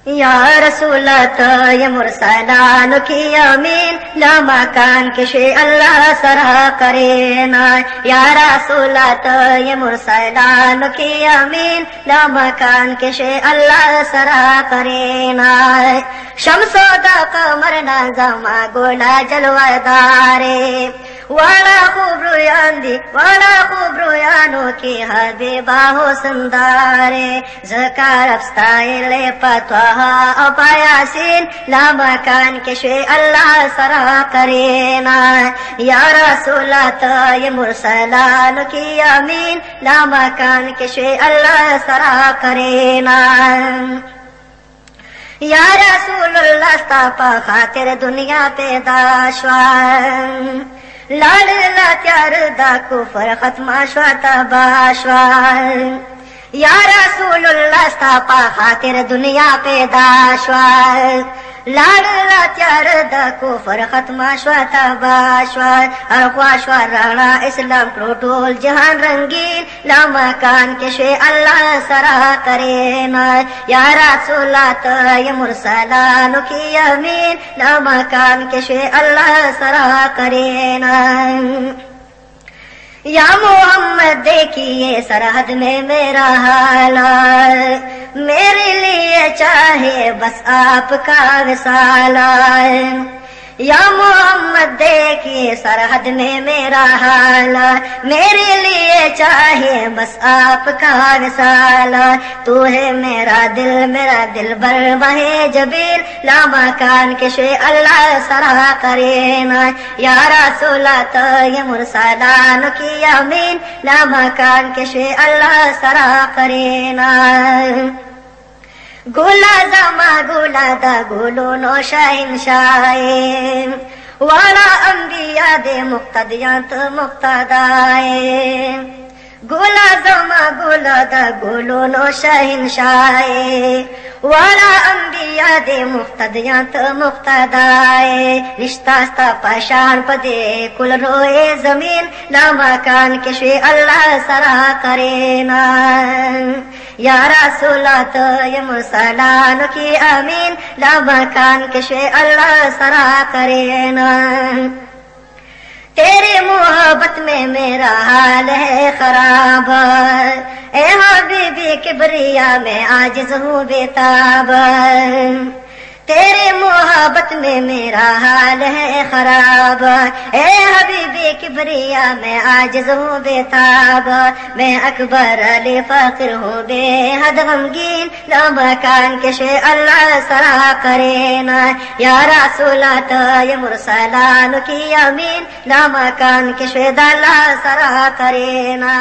یا رسولت یا مرسلان کی امین لمکان کشی اللہ سرا کرینا یا رسولت یا مرسلان کی امین لمکان کشی اللہ سرا کرینا شمس و دا قمر نظم گولا جلوہ دارے والا خوب رویان دی والا خوب رویانو کی حبیبہ حسن دارے ذکر افستائل پتوہا اپا یاسین لمکان کشوی اللہ سرا کرینا یا رسولت یا مرسلان کی امین لمکان کشوی اللہ سرا کرینا یا رسول اللہ ستا پا خاطر دنیا پیدا شوان لال لا تیار دا کفر ختم شوا تبا شوا یا رسول اللہ ستا پا خاطر دنیا پیدا شوا لال لا تیار دا کفر ختم شوا تبا شوا ارخوا شوا رانا اسلام کرو ٹول جہان رنگین لمکان کشوی اللہ سرا کرینا یا رسولت یا مرسلان کی امین لمکان کشوی اللہ سرا کرینا یا محمد دیکھیے سرحد میں میرا حال میرے لیے چاہے بس آپ کا وصال یا محمد دیکھیے سرحد میں میرا حال میرے لیے چاہے بس آپ کا وصال تو ہے میرا دل بر بہے جبیل لمکان کشوی اللہ سرا کرینا یا رسولت یا مرسلان کی امین لمکان کشوی اللہ سرا کرینا گولا زما گولا دا گولو نو شہنشاہ والا انبیاء دے مقتدیات مقتدائے گولا زما گولا دا گولو نو شہنشاہ والا انبیاء دے مقتدیات مقتدائے رشتہ ستا پشان پدے کل روئے زمین لمکان کشوی اللہ سرا کرینا یا رسولت یا مرسلان کی امین لمکان کشوی اللہ سرا کرینا تیری محبت میں میرا حال ہے خراب اے حبیبی کبریا میں عاجز ہوں بےتاب تیرے محبت میں میرا حال ہے خراب اے حبیبی کبریا میں عاجز ہوں بےتاب میں اکبر علی فقر ہوں بے حد غمگین لمکان کشوی اللہ سرا کرینا یا رسولت یا مرسلان کی امین لمکان کشوی اللہ سرا کرینا